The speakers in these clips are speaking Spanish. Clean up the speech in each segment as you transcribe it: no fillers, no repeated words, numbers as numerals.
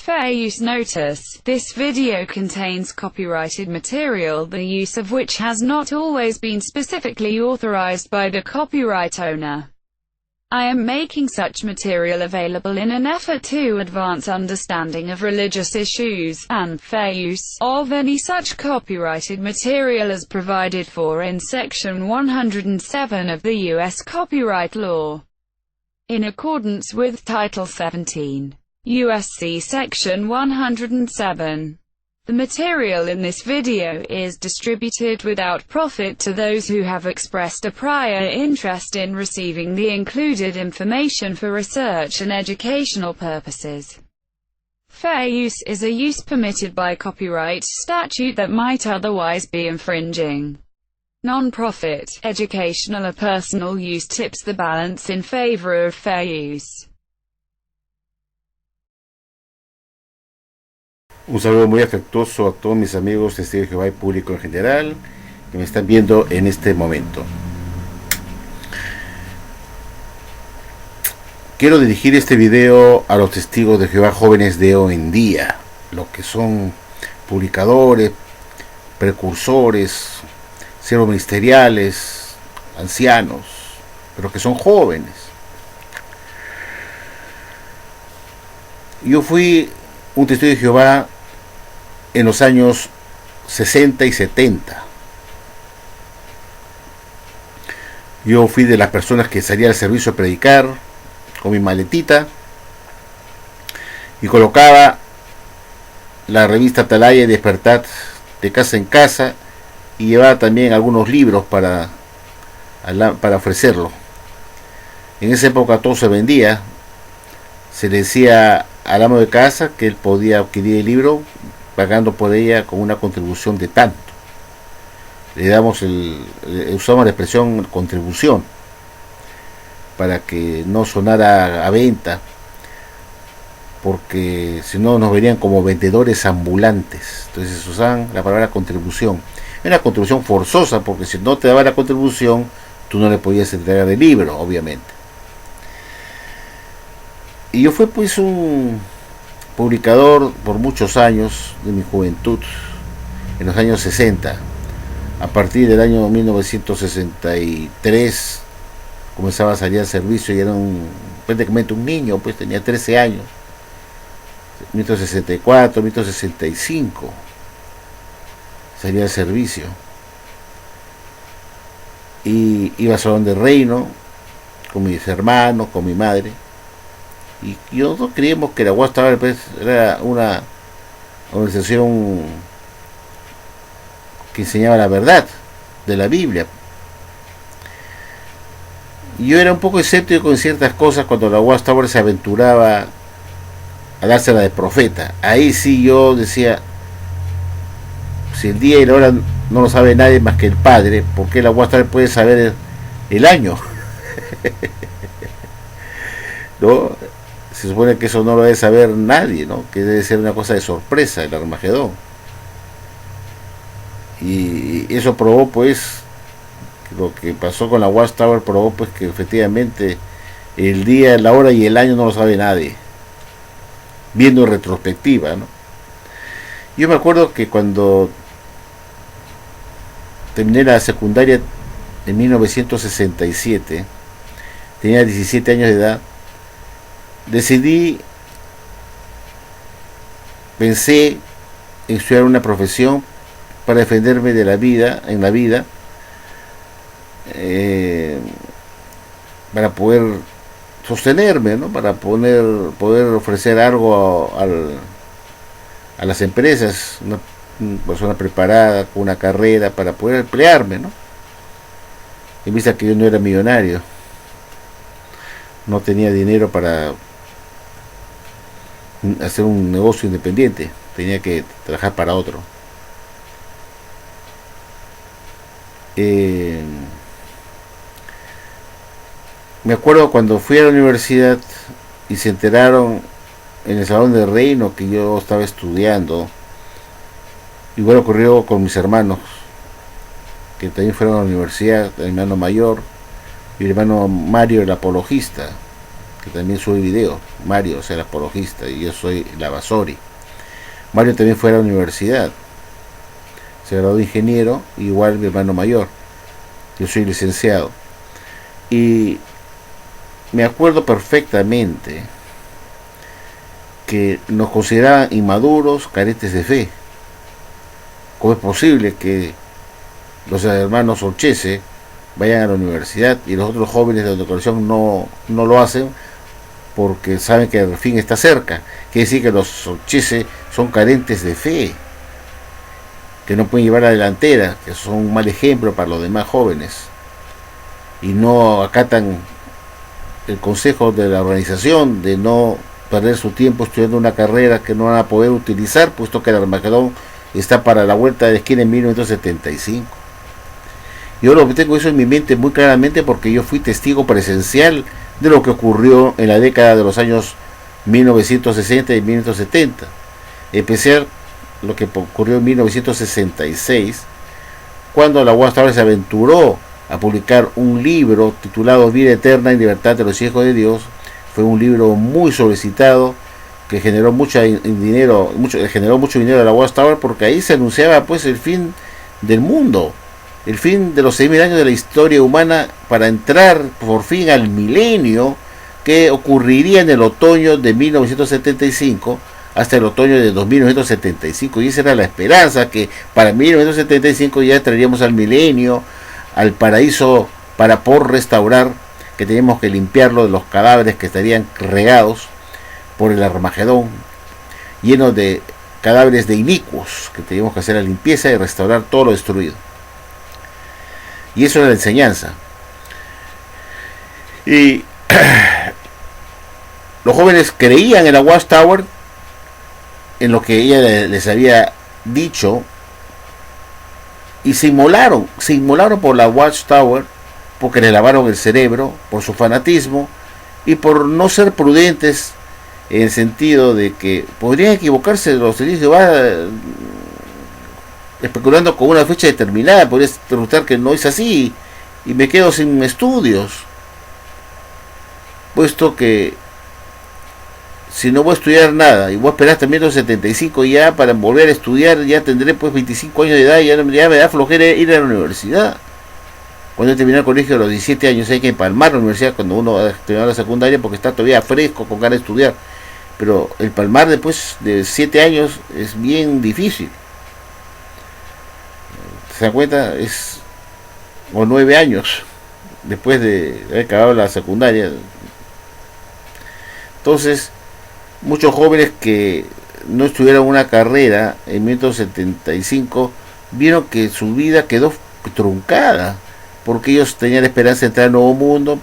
Fair use notice. This video contains copyrighted material, the use of which has not always been specifically authorized by the copyright owner. I am making such material available in an effort to advance understanding of religious issues, and fair use of any such copyrighted material as provided for in Section 107 of the U.S. Copyright Law. In accordance with Title 17. U.S.C. Section 107. The material in this video is distributed without profit to those who have expressed a prior interest in receiving the included information for research and educational purposes. Fair use is a use permitted by copyright statute that might otherwise be infringing. Non-profit, educational or personal use tips the balance in favor of fair use. Un saludo muy afectuoso a todos mis amigos testigos de Jehová y público en general que me están viendo en este momento. Quiero dirigir este video a los testigos de Jehová jóvenes de hoy en día, los que son publicadores, precursores, siervos ministeriales, ancianos, pero que son jóvenes. Yo fui un testigo de Jehová en los años 60 y 70. Yo fui de las personas que salía al servicio a predicar con mi maletita y colocaba la revista Atalaya y Despertar de casa en casa y llevaba también algunos libros para ofrecerlo. En esa época todo se vendía. Se le decía al amo de casa que él podía adquirir el libro pagando por ella con una contribución de tanto. Usamos la expresión contribución para que no sonara a venta, porque si no nos verían como vendedores ambulantes. Entonces usaban la palabra contribución. Era una contribución forzosa, porque si no te daba la contribución tú no le podías entregar el libro, obviamente. Y yo fui pues un publicador por muchos años de mi juventud, en los años 60. A partir del año 1963 comenzaba a salir al servicio y era prácticamente un niño, pues tenía 13 años. 1964, 1965 salía al servicio. Y iba a Salón del Reino con mis hermanos, con mi madre. Y nosotros creíamos que la Watchtower pues, era una organización que enseñaba la verdad de la Biblia. Y yo era un poco escéptico con ciertas cosas cuando la Watchtower se aventuraba a dársela de profeta. Ahí sí yo decía, si el día y la hora no lo sabe nadie más que el Padre, ¿por qué la Watchtower puede saber el año? ¿No? Se supone que eso no lo debe saber nadie, ¿no? Que debe ser una cosa de sorpresa, el Armagedón. Y eso probó, pues, lo que pasó con la Watchtower probó, pues, que efectivamente el día, la hora y el año no lo sabe nadie. Viendo en retrospectiva, ¿no? Yo me acuerdo que cuando terminé la secundaria en 1967, tenía 17 años de edad, pensé en estudiar una profesión para defenderme de la vida, para poder sostenerme, ¿no? Para poder ofrecer algo a las empresas, una persona preparada, con una carrera, para poder emplearme, ¿no? En vista que yo no era millonario, no tenía dinero para hacer un negocio independiente, tenía que trabajar para otro. Me acuerdo cuando fui a la universidad y se enteraron en el Salón del Reino que yo estaba estudiando. Igual ocurrió con mis hermanos, que también fueron a la universidad, el hermano mayor y el hermano Mario, el apologista, que también sube video. Mario es el apologista y yo soy la Basori. Mario también fue a la universidad, se graduó de ingeniero, igual mi hermano mayor. Yo soy licenciado. Y me acuerdo perfectamente que nos consideraban inmaduros, carentes de fe. ¿Cómo es posible que los hermanos Olchese vayan a la universidad y los otros jóvenes de la coalición no lo hacen porque saben que el fin está cerca? Quiere decir que los Olchese son carentes de fe, que no pueden llevar a la delantera, que son un mal ejemplo para los demás jóvenes y no acatan el consejo de la organización de no perder su tiempo estudiando una carrera que no van a poder utilizar, puesto que el Armagedón está para la vuelta de la esquina en 1975. Yo lo tengo eso en mi mente muy claramente porque yo fui testigo presencial de lo que ocurrió en la década de los años 1960 y 1970. En especial lo que ocurrió en 1966, cuando la Watchtower se aventuró a publicar un libro titulado Vida Eterna y Libertad de los Hijos de Dios. Fue un libro muy solicitado que generó mucho dinero a la Watchtower, porque ahí se anunciaba pues el fin del mundo, el fin de los 6.000 años de la historia humana para entrar por fin al milenio que ocurriría en el otoño de 1975 hasta el otoño de 1975, y esa era la esperanza, que para 1975 ya entraríamos al milenio, al paraíso por restaurar, que teníamos que limpiarlo de los cadáveres que estarían regados por el Armagedón, lleno de cadáveres de inicuos, que teníamos que hacer la limpieza y restaurar todo lo destruido. Y eso era la enseñanza. Y los jóvenes creían en la Watchtower, en lo que ella les había dicho, y se inmolaron por la Watchtower, porque le lavaron el cerebro, por su fanatismo y por no ser prudentes, en el sentido de que podrían equivocarse los testigos de Jehová especulando con una fecha determinada. Podría resultar que no es así y me quedo sin estudios, puesto que si no voy a estudiar nada y voy a esperar hasta 1975 ya para volver a estudiar, ya tendré pues 25 años de edad y ya me da flojera ir a la universidad. Cuando yo terminé el colegio a los 17 años hay que empalmar la universidad cuando uno ha terminado la secundaria, porque está todavía fresco, con ganas de estudiar. Pero el palmar después de 7 años es bien difícil. ¿Se dan cuenta? O 9 años después de haber acabado la secundaria. Entonces, muchos jóvenes que no estudiaron una carrera en 1975 vieron que su vida quedó truncada, porque ellos tenían la esperanza de entrar al nuevo mundo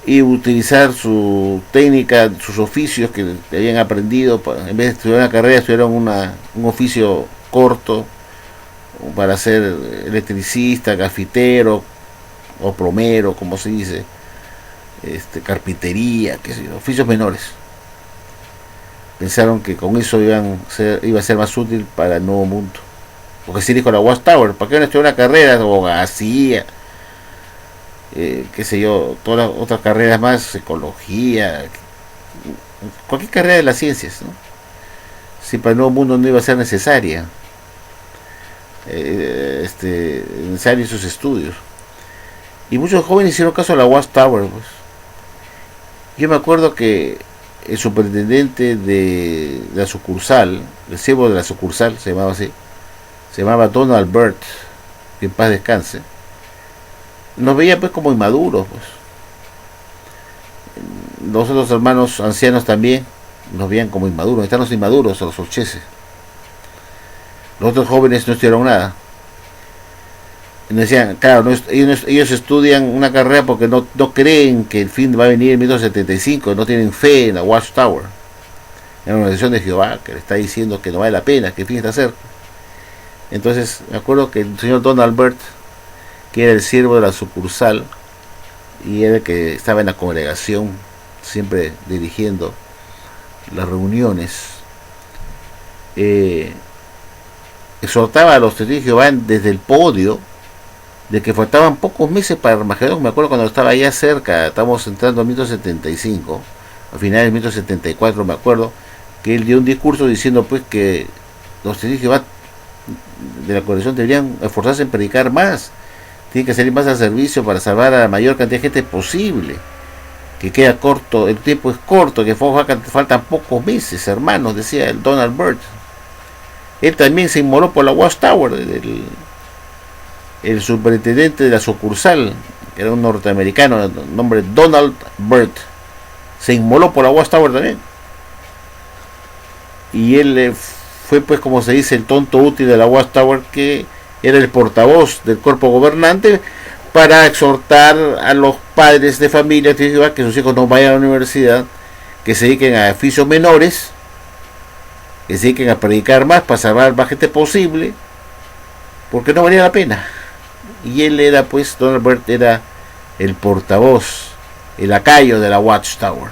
y utilizar su técnica, sus oficios que habían aprendido. En vez de estudiar una carrera, estudiaron un oficio corto para ser electricista, gafitero o plomero, como se dice, carpintería, qué sé yo, oficios menores. Pensaron que con eso iba a ser más útil para el nuevo mundo. Porque si dijo la Watchtower, ¿para qué no estudiar una carrera? Abogacía, qué sé yo, todas las otras carreras más, psicología, cualquier carrera de las ciencias, ¿no? Si para el nuevo mundo no iba a ser necesaria, necesarios sus estudios. Y muchos jóvenes hicieron caso a la Watchtower, pues. Yo me acuerdo que el superintendente de la sucursal, el siervo de la sucursal, se llamaba Donald Burt, que en paz descanse, nos veía pues como inmaduros, pues. Los otros hermanos ancianos también nos veían como inmaduros. Están los inmaduros, los Olchese. Los otros jóvenes no estudiaron nada. Y nos decían, claro, ellos estudian una carrera porque no creen que el fin va a venir en 1975, no tienen fe en la Watchtower, en la organización de Jehová, que le está diciendo que no vale la pena, que el fin está cerca. Entonces me acuerdo que el señor Donald Burt, que era el siervo de la sucursal y era el que estaba en la congregación siempre dirigiendo las reuniones, exhortaba a los testigos de Jehová desde el podio de que faltaban pocos meses para Armagedón. Me acuerdo cuando estaba allá cerca, estábamos entrando en 1975, a finales de 1974, me acuerdo, que él dio un discurso diciendo pues que los testigos de Jehová de la coalición deberían esforzarse en predicar más, tienen que salir más al servicio para salvar a la mayor cantidad de gente posible, que queda corto, el tiempo es corto, que faltan pocos meses, hermanos, decía el Donald Byrd. Él también se inmoló por la Watchtower, el superintendente de la sucursal, que era un norteamericano, de nombre Donald Byrd, se inmoló por la Watchtower también. Y él fue, pues, como se dice, el tonto útil de la Watchtower, que era el portavoz del cuerpo gobernante para exhortar a los padres de familia que sus hijos no vayan a la universidad, que se dediquen a oficios menores, que se dediquen a predicar más para salvar más gente posible, porque no valía la pena. Y él era, pues, Donald Byrd era el portavoz, el lacayo de la Watchtower,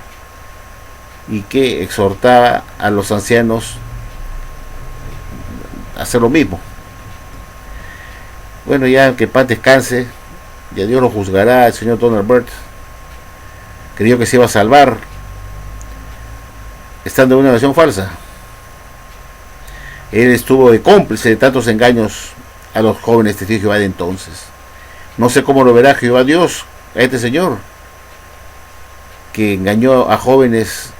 y que exhortaba a los ancianos a hacer lo mismo. Bueno, ya que paz descanse, ya Dios lo juzgará. El señor Donald Byrd creyó que se iba a salvar estando en una nación falsa. Él estuvo de cómplice de tantos engaños a los jóvenes testigos de Jehová de entonces. No sé cómo lo verá Jehová Dios a este señor, que engañó a jóvenes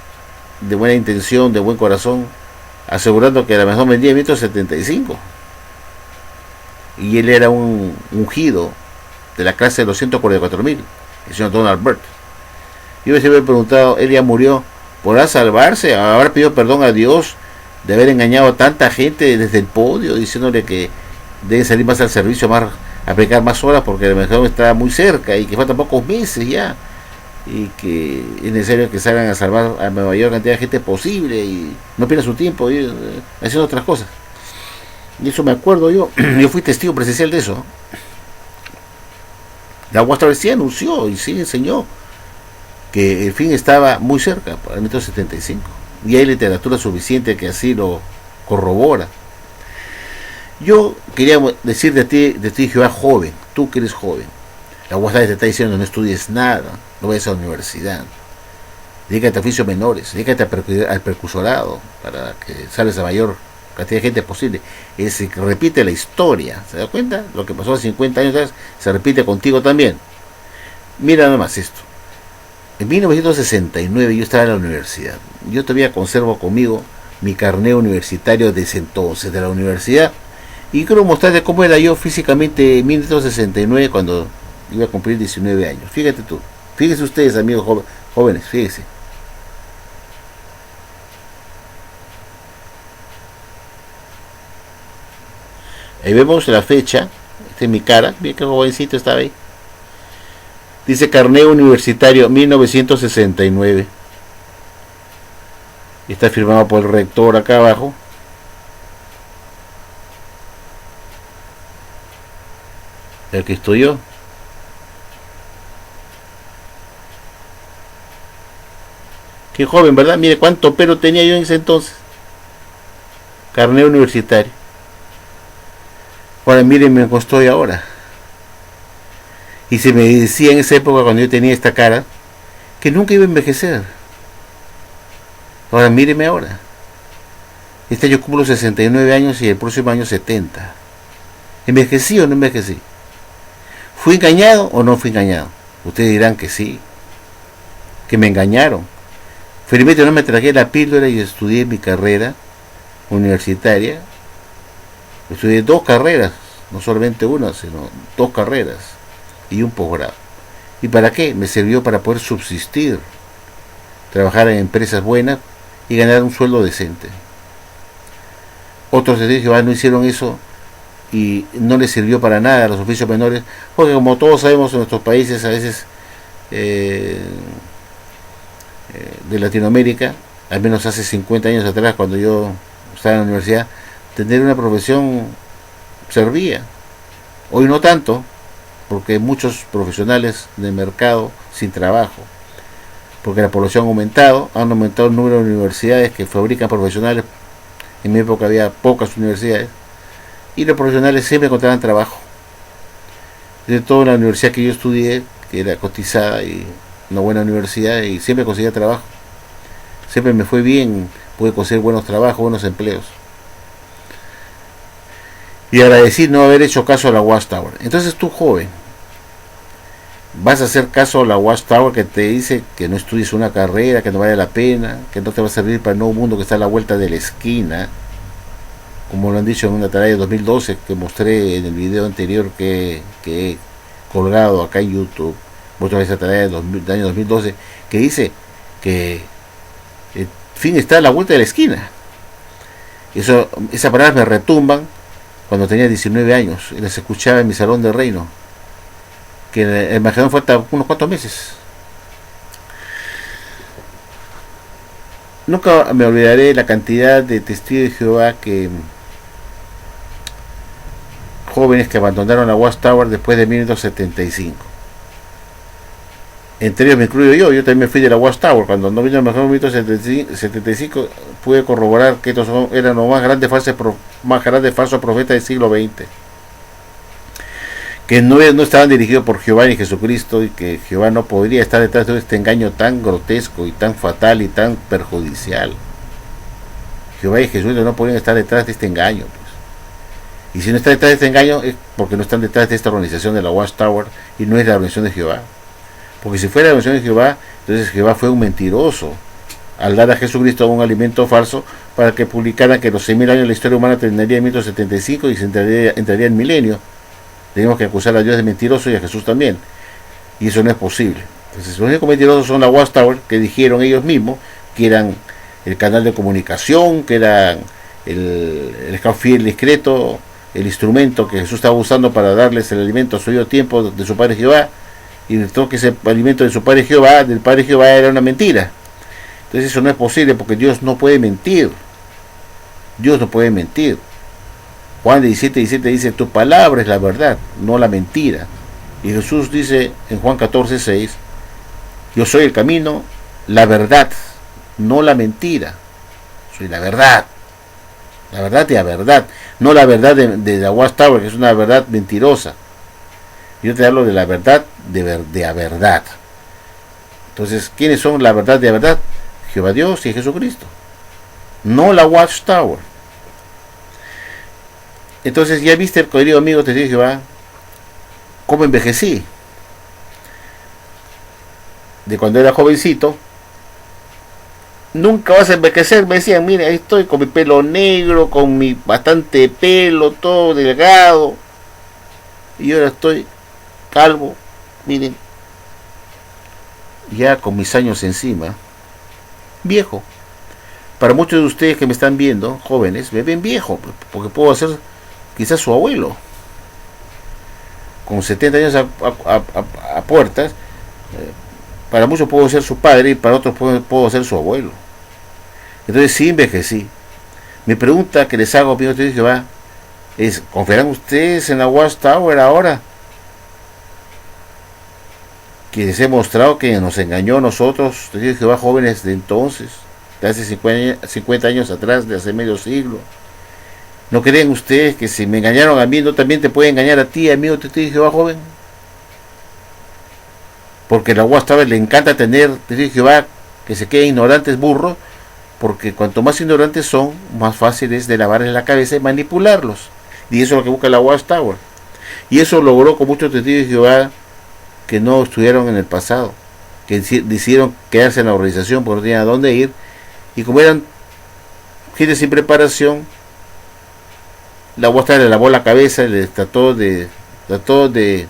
de buena intención, de buen corazón, asegurando que a lo mejor vendía en 1975. Y él era un ungido de la clase de los 144.000, el señor Donald Byrd. Yo me he preguntado, él ya murió, ¿podrá salvarse? ¿Habrá pedido perdón a Dios de haber engañado a tanta gente desde el podio, diciéndole que deben salir más al servicio, más a aplicar más horas porque el mejor está muy cerca y que faltan pocos meses ya, y que es necesario que salgan a salvar a la mayor cantidad de gente posible y no pierdan su tiempo haciendo otras cosas? Y eso me acuerdo yo fui testigo presencial de eso. La Watchtower sí anunció y sí enseñó que el fin estaba muy cerca, para el 1975, y hay literatura suficiente que así lo corrobora. Yo quería decir de ti Jehová, joven, tú que eres joven, la Watchtower te está diciendo: no estudies nada, no vayas a la universidad, dedícate a oficios menores, dedícate al precursorado para que salves a mayor cantidad de gente posible. Se repite la historia, ¿se da cuenta? Lo que pasó hace 50 años atrás se repite contigo también. Mira nada más esto. En 1969 yo estaba en la universidad. Yo todavía conservo conmigo mi carnet universitario desde entonces de la universidad, y quiero mostrarte cómo era yo físicamente en 1969 cuando iba a cumplir 19 años. Fíjate tú, fíjense ustedes, amigos jóvenes, fíjense. Ahí vemos la fecha. Esta es mi cara. Miren qué jovencito estaba ahí. Dice carnet universitario 1969. Está firmado por el rector acá abajo. El que estudió. Qué joven, ¿verdad? Mire cuánto pelo tenía yo en ese entonces. Carnet universitario. Ahora mírenme cómo estoy ahora. Y se me decía en esa época, cuando yo tenía esta cara, que nunca iba a envejecer. Ahora mírenme ahora. Este año cumplo 69 años y el próximo año 70. ¿Envejecí o no envejecí? ¿Fui engañado o no fui engañado? Ustedes dirán que sí, que me engañaron. Felizmente no me tragué la píldora y estudié mi carrera universitaria. Estudié 2 carreras, no solamente una, sino 2 carreras y un posgrado. ¿Y para qué? Me sirvió para poder subsistir, trabajar en empresas buenas y ganar un sueldo decente. Otros de ellos no hicieron eso y no les sirvió para nada a los oficios menores, porque como todos sabemos en nuestros países, a veces de Latinoamérica, al menos hace 50 años atrás, cuando yo estaba en la universidad, tener una profesión servía. Hoy no tanto, porque hay muchos profesionales del mercado sin trabajo, porque la población han aumentado el número de universidades que fabrican profesionales. En mi época había pocas universidades y los profesionales siempre encontraban trabajo. de toda la universidad que yo estudié, que era cotizada y una buena universidad, y siempre conseguía trabajo. Siempre me fue bien, pude conseguir buenos trabajos, buenos empleos. Y agradecí no haber hecho caso a la Watchtower. Entonces tú, joven, vas a hacer caso a la Watchtower que te dice que no estudies una carrera, que no vale la pena, que no te va a servir para el nuevo mundo que está a la vuelta de la esquina, como lo han dicho en una tarea de 2012 que mostré en el video anterior que he colgado acá en YouTube. Muestra esa tarea del año 2012 que dice que el fin está a la vuelta de la esquina. Esas palabras me retumban cuando tenía 19 años y las escuchaba en mi salón de reino, que el Magedón fue hasta unos cuantos meses. Nunca me olvidaré la cantidad de testigos de Jehová jóvenes que abandonaron la Watchtower después de 1975. Entre ellos me incluyo yo también me fui de la Watchtower. Cuando no vino el mejor 1975, pude corroborar que estos eran los más grandes falsos profetas del siglo XX, que no estaban dirigidos por Jehová ni Jesucristo, y que Jehová no podría estar detrás de este engaño tan grotesco y tan fatal y tan perjudicial. Jehová y Jesucristo no podrían estar detrás de este engaño, pues. Y si no está detrás de este engaño es porque no están detrás de esta organización de la Watchtower, y no es la organización de Jehová. Porque si fuera la organización de Jehová, entonces Jehová fue un mentiroso al dar a Jesucristo un alimento falso para que publicara que los 6.000 años de la historia humana terminaría en 1975 y se entraría en milenio. Tenemos que acusar a Dios de mentiroso y a Jesús también, y eso no es posible. Entonces los únicos mentirosos son la Watchtower, que dijeron ellos mismos que eran el canal de comunicación, que eran el esclavo fiel discreto, el instrumento que Jesús estaba usando para darles el alimento a su debido tiempo de su Padre Jehová, y todo que ese alimento de su Padre Jehová, del Padre Jehová, era una mentira. Entonces eso no es posible, porque Dios no puede mentir. Dios no puede mentir. Juan 17:17 dice: tu palabra es la verdad, no la mentira. Y Jesús dice en Juan 14:6: yo soy el camino, la verdad, no la mentira. Soy la verdad de la verdad, no la verdad de la Watchtower, que es una verdad mentirosa. Yo te hablo de la verdad de la verdad. Entonces, ¿quiénes son la verdad de la verdad? Jehová Dios y Jesucristo, no la Watchtower. Entonces, ya viste, querido amigo, te digo, Jehová, cómo envejecí. De cuando era jovencito, nunca vas a envejecer, me decían, mira, ahí estoy con mi pelo negro, con mi bastante pelo, todo delgado, y ahora estoy calvo, miren, ya con mis años encima, viejo. Para muchos de ustedes que me están viendo, jóvenes, me ven viejo, porque puedo ser quizás su abuelo, con 70 años a puertas. Para muchos puedo ser su padre y para otros puedo ser su abuelo. Entonces sí envejecí. Mi pregunta que les hago, amigos de Jehová, es: ¿confiarán ustedes en la Watchtower ahora? Que les he mostrado que nos engañó a nosotros, de Jehová, jóvenes de entonces, de hace 50 años atrás, de hace medio siglo. ¿No creen ustedes que si me engañaron a mí, no también te puede engañar a ti, amigo de Jehová, joven? Porque la Watchtower le encanta tener, te Jehová, que se queden ignorantes, burros, porque cuanto más ignorantes son, más fácil es de lavarles la cabeza y manipularlos. Y eso es lo que busca la Watchtower. Y eso logró con muchos testigos de Jehová que no estudiaron en el pasado, que decidieron quedarse en la organización porque no tenían a dónde ir, y como eran gente sin preparación, la Watchtower le lavó la cabeza y les trató de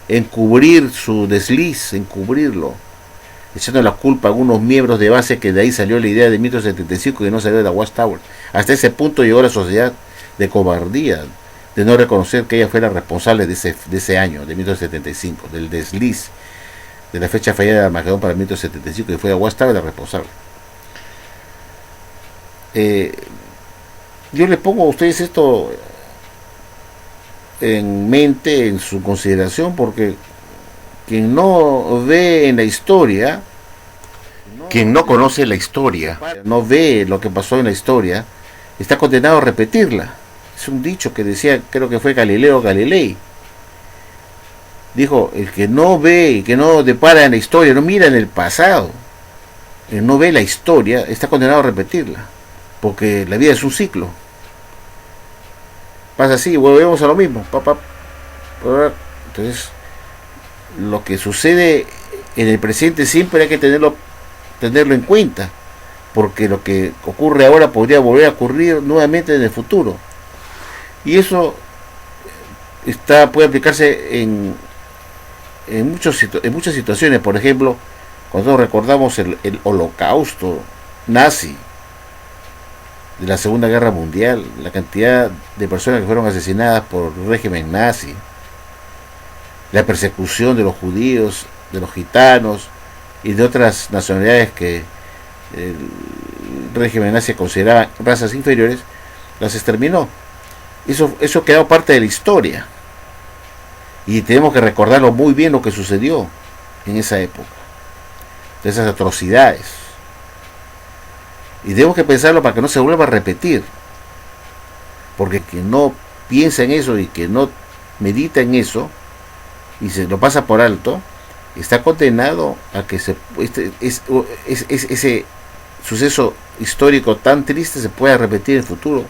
encubrir su desliz, encubrirlo, echando la culpa a algunos miembros de base, que de ahí salió la idea de 1975, que no salió de la Watchtower. Hasta ese punto llegó la sociedad de cobardía, de no reconocer que ella fue la responsable de ese año, de 1975, del desliz, de la fecha fallada de Armagedón para 1975, que fue la Watchtower la responsable. Yo le pongo a ustedes esto en mente, en su consideración, porque quien no ve en la historia, quien no conoce la historia, no ve lo que pasó en la historia, está condenado a repetirla. Es un dicho que decía, creo que fue Galileo Galilei, Dijo, el que no ve y que no depara en la historia, no mira en el pasado, el no ve la historia, está condenado a repetirla, porque la vida es un ciclo. Pasa así, volvemos a lo mismo. Entonces, lo que sucede en el presente siempre hay que tenerlo en cuenta, porque lo que ocurre ahora podría volver a ocurrir nuevamente en el futuro. Y eso puede aplicarse en muchas situaciones. Por ejemplo, cuando recordamos el holocausto nazi de la Segunda Guerra Mundial, la cantidad de personas que fueron asesinadas por el régimen nazi, la persecución de los judíos, de los gitanos y de otras nacionalidades que el régimen nazi consideraba razas inferiores, las exterminó. Eso quedó parte de la historia, y tenemos que recordarlo muy bien, lo que sucedió en esa época, de esas atrocidades, y tenemos que pensarlo para que no se vuelva a repetir, porque quien no piensa en eso y que no medita en eso y se lo pasa por alto, está condenado a que ese suceso histórico tan triste se pueda repetir en el futuro,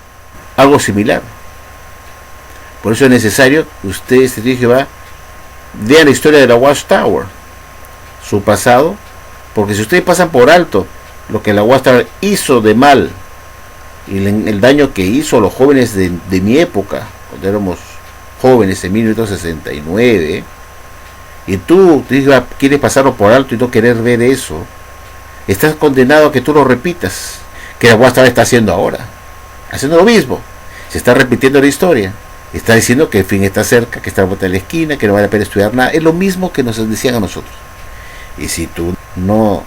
algo similar. Por eso es necesario que ustedes, Testigos de Jehová, vean la historia de la Watchtower, su pasado, porque si ustedes pasan por alto lo que la Watchtower hizo de mal y el daño que hizo a los jóvenes de mi época, cuando éramos jóvenes en 1969, y tú quieres pasarlo por alto y no querer ver eso, estás condenado a que tú lo repitas, que la Watchtower está haciendo ahora, haciendo lo mismo. Se está repitiendo la historia, está diciendo que el fin está cerca, que está a la vuelta de la esquina, que no vale la pena estudiar nada. Es lo mismo que nos decían a nosotros. Y si tú no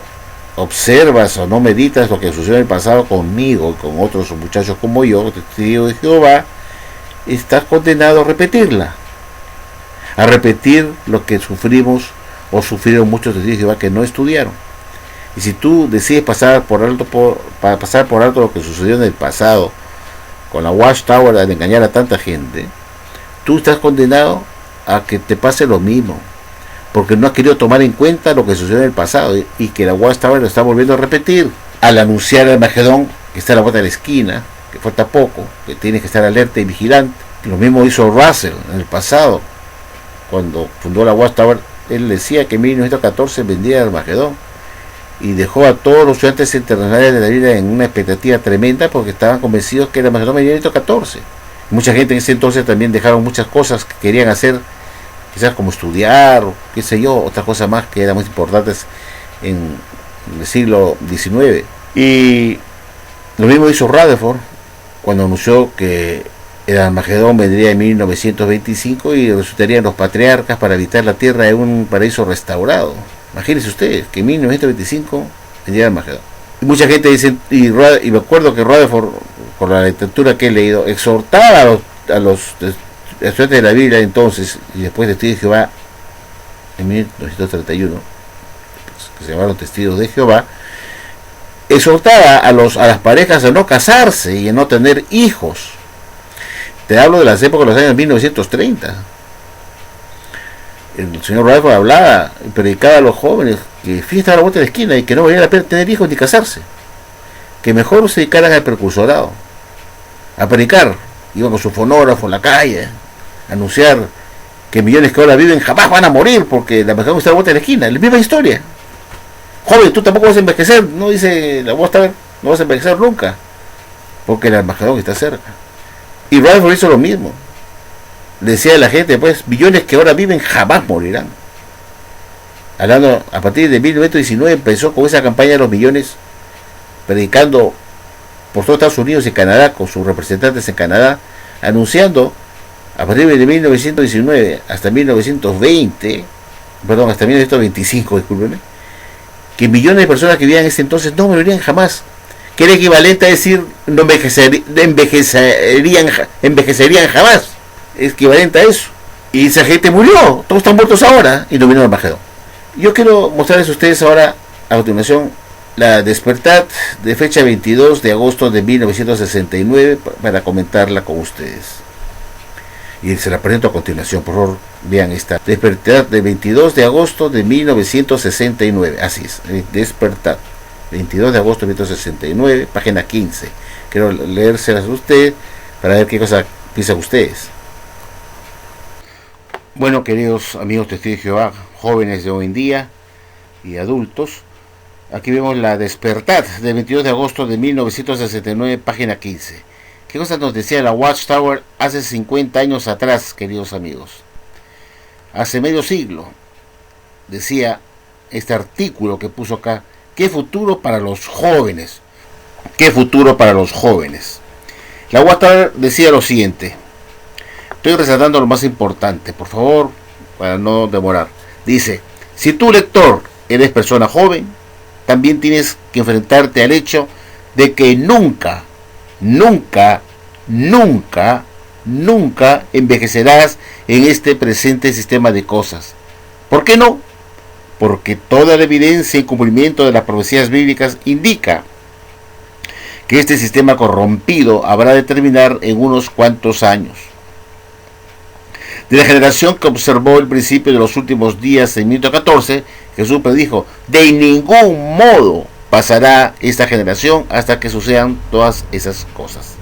observas o no meditas lo que sucedió en el pasado conmigo y con otros muchachos como yo, Testigo de Jehová, estás condenado a repetirla, a repetir lo que sufrimos o sufrieron muchos Testigos de Jehová que no estudiaron. Y si tú decides pasar por alto lo que sucedió en el pasado con la Watchtower, de engañar a tanta gente, tú estás condenado a que te pase lo mismo, porque no has querido tomar en cuenta lo que sucedió en el pasado y que la Watchtower lo está volviendo a repetir al anunciar el Armagedón, que está a la vuelta de la esquina, que falta poco, que tienes que estar alerta y vigilante. Lo mismo hizo Russell en el pasado, cuando fundó la Watchtower. Él decía que en 1914 vendría el Armagedón, y dejó a todos los estudiantes internacionales de la Biblia en una expectativa tremenda, porque estaban convencidos que el Armagedón venía en 1914. Mucha gente en ese entonces también dejaron muchas cosas que querían hacer, quizás como estudiar, o qué sé yo, otras cosas más que eran muy importantes en el siglo XIX. Y lo mismo hizo Rutherford cuando anunció que el Armagedón vendría en 1925 y resultarían los patriarcas para habitar la tierra en un paraíso restaurado. Imagínense ustedes que en 1925 vendría el Armagedón. Y mucha gente dice, y me acuerdo que Rutherford, por la literatura que he leído, exhortaba a los estudiantes de la Biblia entonces, y después de Testigos de Jehová en 1931, que se llamaron Testigos de Jehová, exhortaba a las parejas a no casarse y a no tener hijos. Te hablo de las épocas de los años 1930. El señor Rutherford hablaba y predicaba a los jóvenes que fiesta a la vuelta de la esquina y que no valía la pena tener hijos ni casarse, que mejor se dedicaran al precursorado, a predicar. Iban con su fonógrafo en la calle a anunciar que millones que ahora viven jamás van a morir porque la Armagedón está a la vuelta de la esquina. La misma historia. Joven, tú tampoco vas a envejecer, no dice la Watchtower, no vas a envejecer nunca porque el Armagedón está cerca. Y Rutherford hizo lo mismo. Le decía a la gente, pues, millones que ahora viven jamás morirán. Hablando, a partir de 1919 empezó con esa campaña de los millones, predicando por todo Estados Unidos y Canadá, con sus representantes en Canadá, anunciando a partir de 1919 hasta 1925, discúlpenme, que millones de personas que vivían en ese entonces no morirían jamás, que era equivalente a decir no envejecerían jamás. Es equivalente a eso. Y esa gente murió, todos están muertos ahora y no vino el Armagedón. Yo quiero mostrarles a ustedes ahora, a continuación, la Despertad de fecha 22 de agosto de 1969 para comentarla con ustedes. Y se la presento a continuación, por favor, vean esta. Despertar del 22 de agosto de 1969, así es, Despertar, 22 de agosto de 1969, página 15. Quiero leérselas a ustedes para ver qué cosa piensan ustedes. Bueno, queridos amigos testigos de Jehová, jóvenes de hoy en día y adultos, aquí vemos la Despertar del 22 de agosto de 1969, página 15. ¿Qué cosa nos decía la Watchtower hace 50 años atrás, queridos amigos? Hace medio siglo, decía este artículo que puso acá, ¿qué futuro para los jóvenes? ¿Qué futuro para los jóvenes? La Watchtower decía lo siguiente, estoy resaltando lo más importante, por favor, para no demorar. Dice, si tú, lector, eres persona joven, también tienes que enfrentarte al hecho de que nunca envejecerás en este presente sistema de cosas. ¿Por qué no? Porque toda la evidencia y cumplimiento de las profecías bíblicas indica que este sistema corrompido habrá de terminar en unos cuantos años. De la generación que observó el principio de los últimos días en 1914, Jesús predijo, de ningún modo pasará esta generación hasta que sucedan todas esas cosas.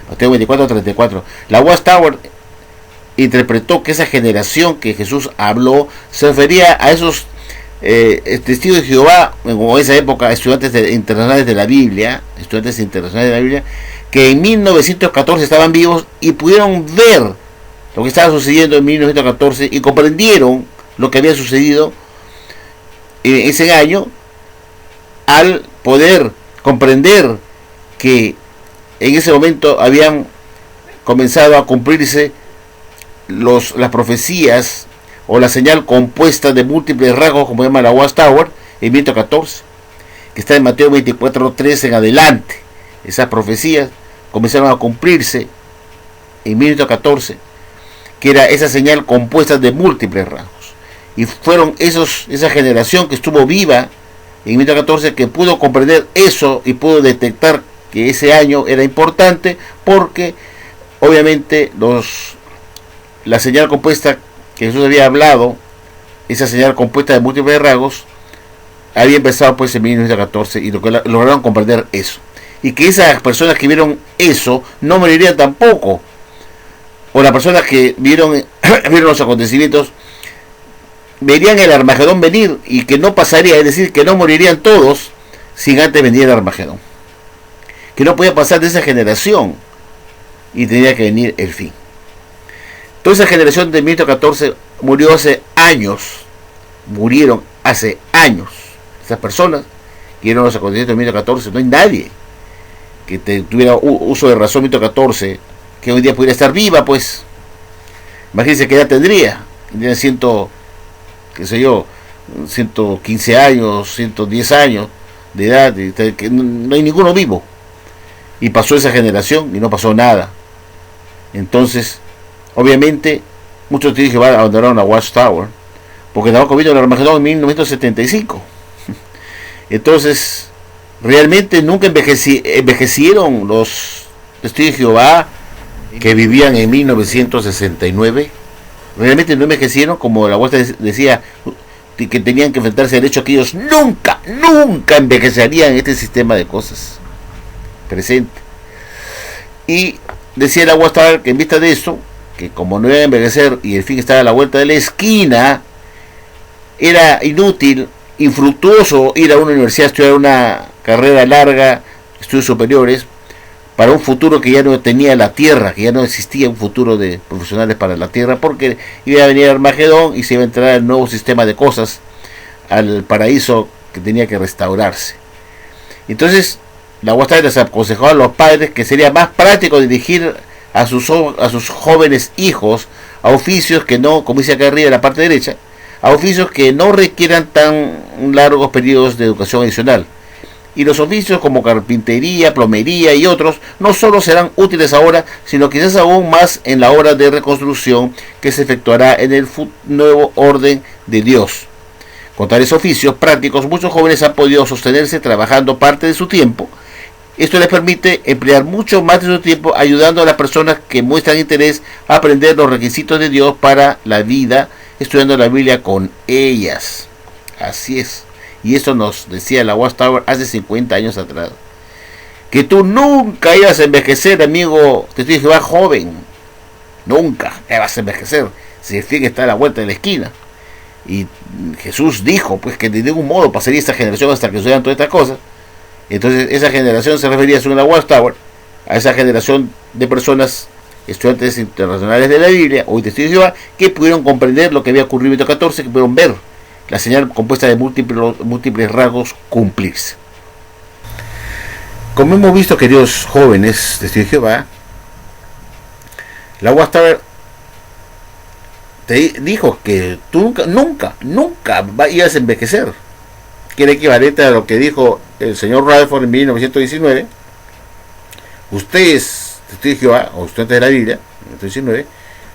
Mateo 24:34. La Watchtower interpretó que esa generación que Jesús habló se refería a esos testigos de Jehová, en esa época estudiantes internacionales de la Biblia, que en 1914 estaban vivos y pudieron ver lo que estaba sucediendo en 1914 y comprendieron lo que había sucedido ese año, al poder comprender que en ese momento habían comenzado a cumplirse las profecías o la señal compuesta de múltiples rasgos, como llama la Watchtower, en 1914, que está en Mateo 24:3 en adelante. Esas profecías comenzaron a cumplirse en 1914, que era esa señal compuesta de múltiples rasgos. Y fueron esa generación que estuvo viva en 1914 que pudo comprender eso y pudo detectar que ese año era importante, porque obviamente la señal compuesta que Jesús había hablado, esa señal compuesta de múltiples rasgos, había empezado pues en 1914 y lograron comprender eso. Y que esas personas que vieron eso no morirían tampoco, o las personas que vieron los acontecimientos verían el Armagedón venir y que no pasaría, es decir, que no morirían todos sin antes venir el Armagedón, que no podía pasar de esa generación y tenía que venir el fin. Toda esa generación de 1914 murió hace años, murieron hace años. Esas personas que vieron los acontecimientos de 1914, no hay nadie que tuviera uso de razón en 1914 que hoy día pudiera estar viva, pues. Imagínense qué edad tendría 115 años, 110 años de edad, que no hay ninguno vivo. Y pasó esa generación y no pasó nada. Entonces, obviamente, muchos de ellos abandonaron la Watchtower, porque estaba comiendo el Armagedón en 1975. Entonces, realmente nunca envejecieron los testigos de Jehová que vivían en 1969. Realmente no envejecieron, como la Watchtower decía, que tenían que enfrentarse al hecho que ellos nunca envejecerían en este sistema de cosas presente. Y decía la Watchtower que en vista de eso, que como no iba a envejecer y el fin estaba a la vuelta de la esquina, era inútil, infructuoso ir a una universidad a estudiar una carrera larga, estudios superiores, para un futuro que ya no tenía la tierra, que ya no existía un futuro de profesionales para la tierra, porque iba a venir Armagedón y se iba a entrar al nuevo sistema de cosas, al paraíso que tenía que restaurarse. Entonces, la Watchtower les aconsejó a los padres que sería más práctico dirigir a sus jóvenes hijos a oficios que no, como dice acá arriba en la parte derecha, a oficios que no requieran tan largos periodos de educación adicional. Y los oficios como carpintería, plomería y otros no solo serán útiles ahora, sino quizás aún más en la hora de reconstrucción que se efectuará en el nuevo orden de Dios. Con tales oficios prácticos, muchos jóvenes han podido sostenerse trabajando parte de su tiempo Esto les permite emplear mucho más de su tiempo ayudando a las personas que muestran interés a aprender los requisitos de Dios para la vida, estudiando la Biblia con ellas. Así es. Y eso nos decía la Watchtower hace 50 años atrás. Que tú nunca ibas a envejecer, amigo, te estoy diciendo, joven. Nunca vas a envejecer. Si el fin está a la vuelta de la esquina. Y Jesús dijo pues que de ningún modo pasaría esta generación hasta que sucedan todas estas cosas. Entonces esa generación se refería, según la Watchtower, a esa generación de personas, estudiantes internacionales de la Biblia, hoy testigos de Jehová, que pudieron comprender lo que había ocurrido en 14, que pudieron ver la señal compuesta de múltiples rasgos cumplirse. Como hemos visto, queridos jóvenes testigos de Jehová, la Watchtower te dijo que tú nunca ibas a envejecer, que era equivalente a lo que dijo el señor Rutherford en 1919. Ustedes, testigos de Jehová, o estudiantes de la Biblia, en 1919,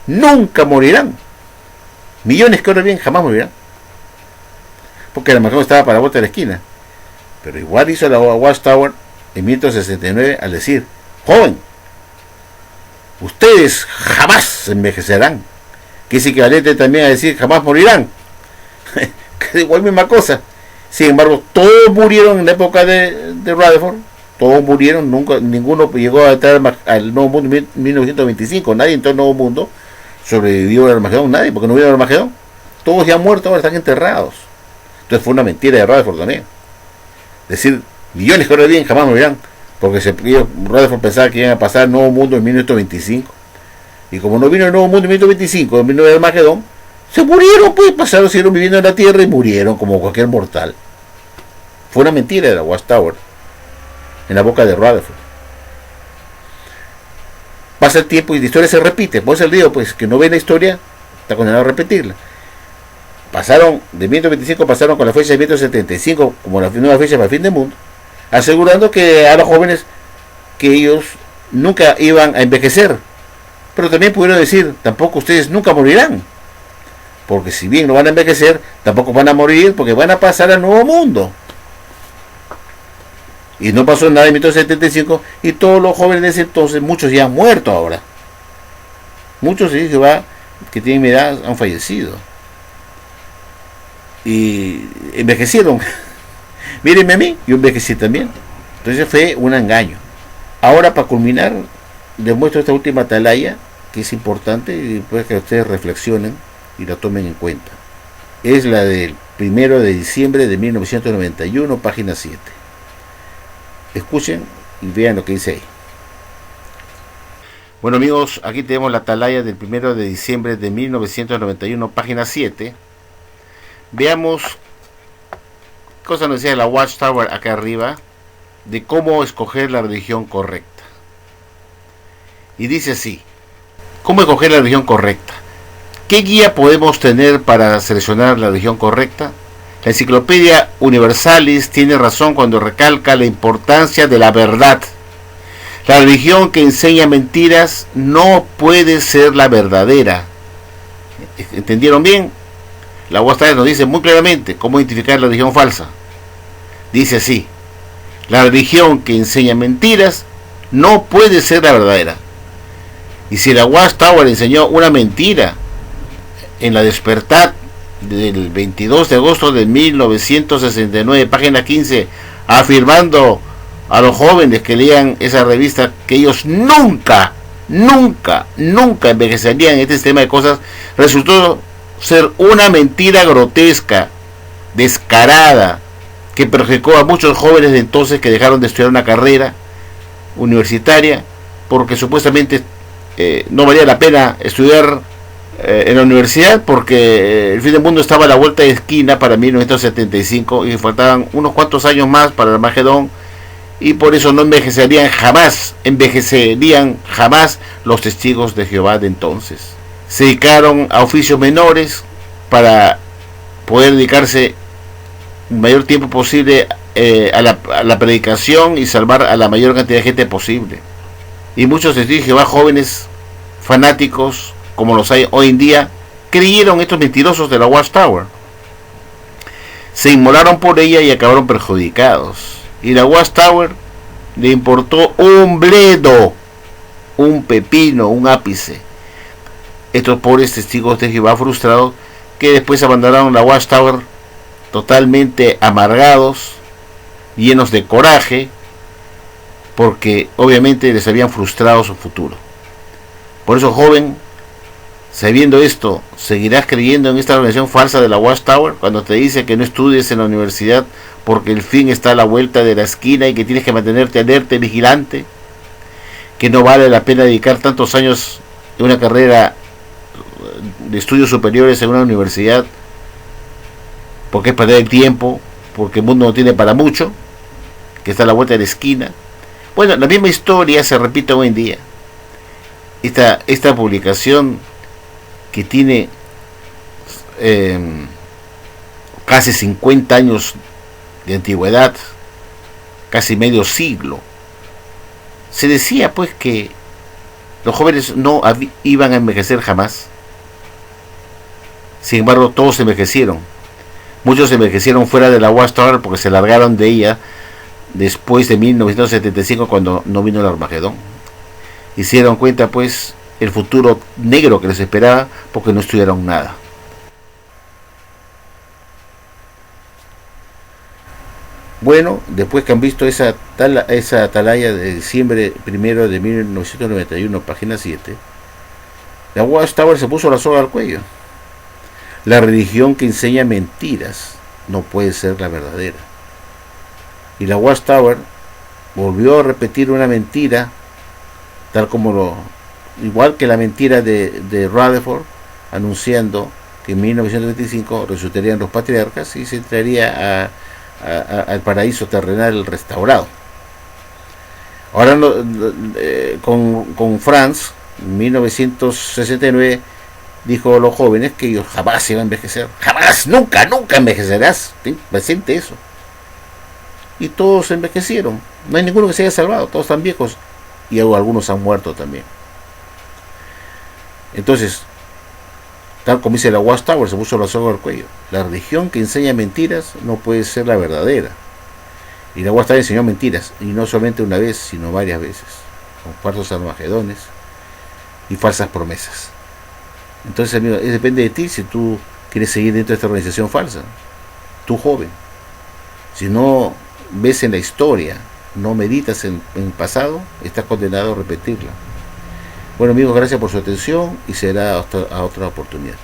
nunca morirán. Millones que ahora bien jamás morirán. Porque el Armagedón estaba para la vuelta de la esquina. Pero igual hizo la Watchtower en 1969 al decir, joven, ustedes jamás envejecerán. Que es equivalente también a decir, jamás morirán. Que es igual misma cosa. Sin embargo, todos murieron en la época de Rutherford. Todos murieron, nunca, ninguno llegó a entrar al Nuevo Mundo en 1925. Nadie entró al Nuevo Mundo, sobrevivió al Armagedón, nadie, porque no hubo el Armagedón. Todos ya muertos, ahora están enterrados. Entonces fue una mentira de Rutherford también. Decir, millones que ahora bien jamás morirán, porque Rutherford pensaba que iban a pasar el Nuevo Mundo en 1925. Y como no vino el Nuevo Mundo en 1925, en 19 de Armagedón, se murieron, pues pasaron, siguieron viviendo en la Tierra y murieron como cualquier mortal. Fue una mentira de la Watchtower en la boca de Rutherford. Pasa el tiempo y la historia se repite. Por eso el digo, pues, que no ve la historia, está condenado a repetirla. Pasaron, de 1925 pasaron con la fecha de 1975 como la nueva fecha para el fin del mundo, asegurando que a los jóvenes que ellos nunca iban a envejecer. Pero también pudieron decir, tampoco ustedes nunca morirán. Porque si bien no van a envejecer, tampoco van a morir, porque van a pasar al nuevo mundo. Y no pasó nada en 1975, y todos los jóvenes de ese entonces, muchos ya han muerto ahora. Muchos de Jehová que tienen mi edad han fallecido. Y envejecieron. Mírenme a mí, yo envejecí también. Entonces fue un engaño. Ahora, para culminar, les muestro esta última atalaya, que es importante, y después que ustedes reflexionen y la tomen en cuenta. Es la del 1 de diciembre de 1991, página 7. Escuchen y vean lo que dice ahí. Bueno, amigos, aquí tenemos la atalaya del 1 de diciembre de 1991, página 7. Veamos qué cosa nos decía la Watchtower acá arriba de cómo escoger la religión correcta. Y dice así: ¿cómo escoger la religión correcta? ¿Qué guía podemos tener para seleccionar la religión correcta? La Enciclopedia Universalis tiene razón cuando recalca la importancia de la verdad. La religión que enseña mentiras no puede ser la verdadera. ¿Entendieron bien? La Watchtower nos dice muy claramente cómo identificar la religión falsa. Dice así: la religión que enseña mentiras no puede ser la verdadera. Y si la Watchtower enseñó una mentira en la Despertar del 22 de agosto de 1969, página 15, afirmando a los jóvenes que leían esa revista que ellos nunca envejecerían en este sistema de cosas, resultó ser una mentira grotesca, descarada, que perjudicó a muchos jóvenes de entonces que dejaron de estudiar una carrera universitaria porque supuestamente no valía la pena estudiar en la universidad, porque el fin del mundo estaba a la vuelta de esquina para 1975 y faltaban unos cuantos años más para el Armagedón, y por eso no envejecerían jamás los testigos de Jehová de entonces. Se dedicaron a oficios menores para poder dedicarse el mayor tiempo posible a la predicación y salvar a la mayor cantidad de gente posible. Y muchos testigos de Jehová, jóvenes fanáticos como los hay hoy en día, creyeron estos mentirosos de la Watchtower, se inmolaron por ella y acabaron perjudicados. Y la Watchtower le importó un bledo, un pepino, un ápice. Estos pobres testigos de Jehová frustrados, que después abandonaron la Watchtower totalmente amargados, llenos de coraje, porque obviamente les habían frustrado su futuro. Por eso, joven, sabiendo esto, ¿seguirás creyendo en esta organización falsa de la Watchtower cuando te dice que no estudies en la universidad porque el fin está a la vuelta de la esquina y que tienes que mantenerte alerta y vigilante? Que no vale la pena dedicar tantos años de una carrera de estudios superiores en una universidad porque es perder el tiempo, porque el mundo no tiene para mucho, que está a la vuelta de la esquina. Bueno, la misma historia se repite hoy en día. Esta publicación que tiene casi 50 años de antigüedad, casi medio siglo, se decía pues que los jóvenes no iban a envejecer jamás. Sin embargo, todos envejecieron. Muchos envejecieron fuera de la Watchtower porque se largaron de ella después de 1975, cuando no vino el Armagedón. Y se dieron cuenta pues el futuro negro que les esperaba porque no estudiaron nada. Bueno, después que han visto esa atalaya de diciembre 1 de 1991, página 7, la Watchtower se puso la soga al cuello. La religión que enseña mentiras no puede ser la verdadera. Y la Watchtower volvió a repetir una mentira, tal como igual que la mentira de Rutherford, anunciando que en 1925 resucitarían los patriarcas y se entraría al paraíso terrenal restaurado. Ahora con Franz, en 1969, dijo a los jóvenes que ellos jamás se iban a envejecer. Jamás, nunca envejecerás. ¿Sí? Presente eso. Y todos envejecieron. No hay ninguno que se haya salvado. Todos están viejos. Y algunos han muerto también. Entonces, tal como dice la Watchtower, se puso la soga al cuello. La religión que enseña mentiras no puede ser la verdadera. Y la Watchtower enseñó mentiras. Y no solamente una vez, sino varias veces. Con falsos armagedones y falsas promesas. Entonces, amigo, depende de ti si tú quieres seguir dentro de esta organización falsa. Tú, joven. Si no ves en la historia, no meditas en el pasado, estás condenado a repetirla. Bueno, amigos, gracias por su atención y será hasta a otra oportunidad.